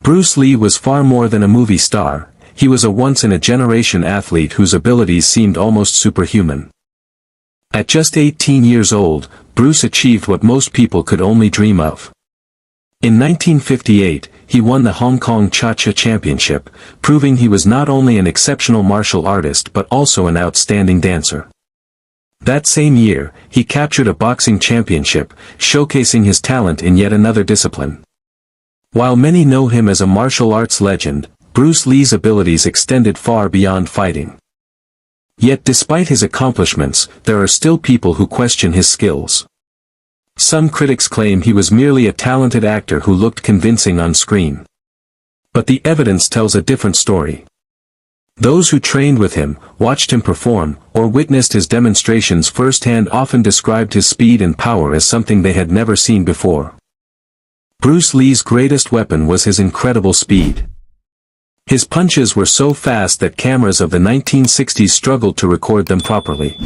Bruce Lee was far more than a movie star. He was a once-in-a-generation athlete whose abilities seemed almost superhuman. At just 18 years old, Bruce achieved what most people could only dream of. In 1958, he won the Hong Kong Cha-Cha Championship, proving he was not only an exceptional martial artist but also an outstanding dancer. That same year, he captured a boxing championship, showcasing his talent in yet another discipline. While many know him as a martial arts legend, Bruce Lee's abilities extended far beyond fighting. Yet despite his accomplishments, there are still people who question his skills. Some critics claim he was merely a talented actor who looked convincing on screen. But the evidence tells a different story. Those who trained with him, watched him perform, or witnessed his demonstrations firsthand often described his speed and power as something they had never seen before. Bruce Lee's greatest weapon was his incredible speed. His punches were so fast that cameras of the 1960s struggled to record them properly.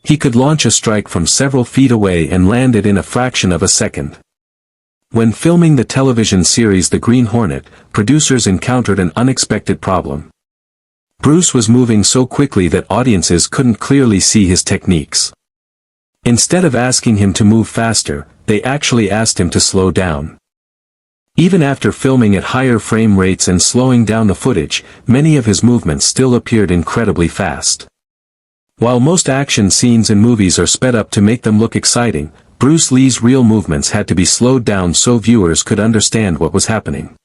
He could launch a strike from several feet away and land it in a fraction of a second. When filming the television series The Green Hornet, producers encountered an unexpected problem. Bruce was moving so quickly that audiences couldn't clearly see his techniques. Instead of asking him to move faster, they actually asked him to slow down. Even after filming at higher frame rates and slowing down the footage, many of his movements still appeared incredibly fast. While most action scenes in movies are sped up to make them look exciting, Bruce Lee's real movements had to be slowed down so viewers could understand what was happening.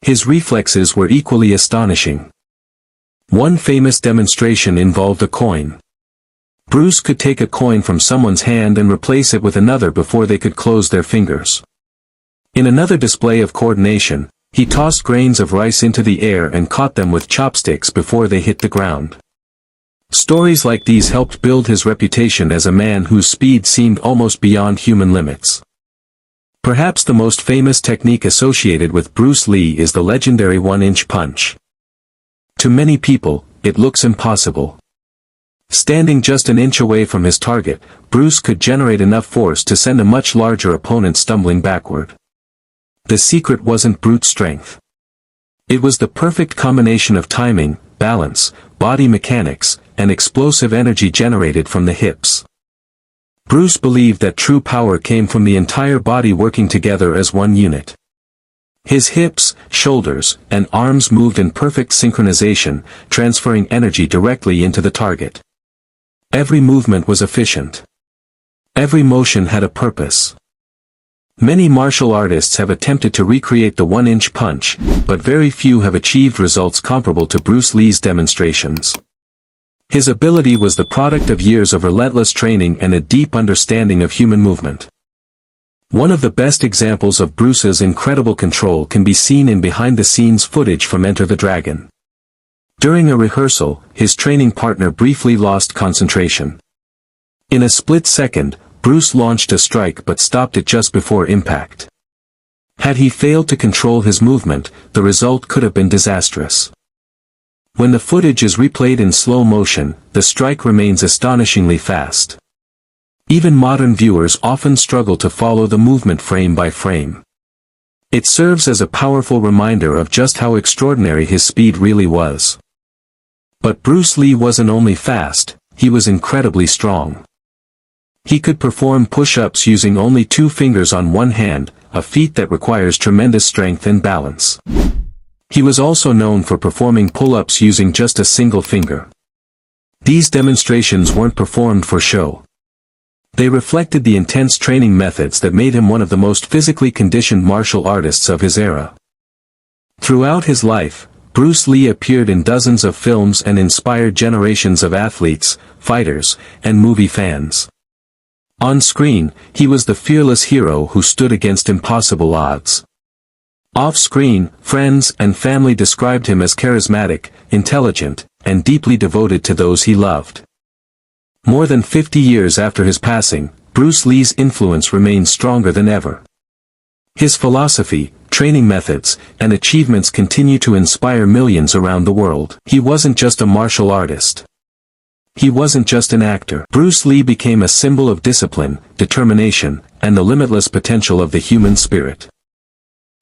His reflexes were equally astonishing. One famous demonstration involved a coin. Bruce could take a coin from someone's hand and replace it with another before they could close their fingers. In another display of coordination, he tossed grains of rice into the air and caught them with chopsticks before they hit the ground. Stories like these helped build his reputation as a man whose speed seemed almost beyond human limits. Perhaps the most famous technique associated with Bruce Lee is the legendary one-inch punch. To many people, it looks impossible. Standing just an inch away from his target, Bruce could generate enough force to send a much larger opponent stumbling backward. The secret wasn't brute strength. It was the perfect combination of timing, balance, body mechanics, and explosive energy generated from the hips. Bruce believed that true power came from the entire body working together as one unit. His hips, shoulders, and arms moved in perfect synchronization, transferring energy directly into the target. Every movement was efficient. Every motion had a purpose. Many martial artists have attempted to recreate the one-inch punch, but very few have achieved results comparable to Bruce Lee's demonstrations. His ability was the product of years of relentless training and a deep understanding of human movement. One of the best examples of Bruce's incredible control can be seen in behind-the-scenes footage from Enter the Dragon. During a rehearsal, his training partner briefly lost concentration. In a split second, Bruce launched a strike but stopped it just before impact. Had he failed to control his movement, the result could have been disastrous. When the footage is replayed in slow motion, the strike remains astonishingly fast. Even modern viewers often struggle to follow the movement frame by frame. It serves as a powerful reminder of just how extraordinary his speed really was. But Bruce Lee wasn't only fast, he was incredibly strong. He could perform push-ups using only 2 fingers on one hand, a feat that requires tremendous strength and balance. He was also known for performing pull-ups using just a single finger. These demonstrations weren't performed for show. They reflected the intense training methods that made him one of the most physically conditioned martial artists of his era. Throughout his life, Bruce Lee appeared in dozens of films and inspired generations of athletes, fighters, and movie fans. On screen, he was the fearless hero who stood against impossible odds. Off-screen, friends and family described him as charismatic, intelligent, and deeply devoted to those he loved. More than 50 years after his passing, Bruce Lee's influence remains stronger than ever. His philosophy, training methods, and achievements continue to inspire millions around the world. He wasn't just a martial artist. He wasn't just an actor. Bruce Lee became a symbol of discipline, determination, and the limitless potential of the human spirit.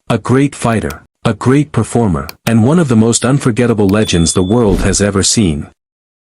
A great fighter, a great performer, and one of the most unforgettable legends the world has ever seen.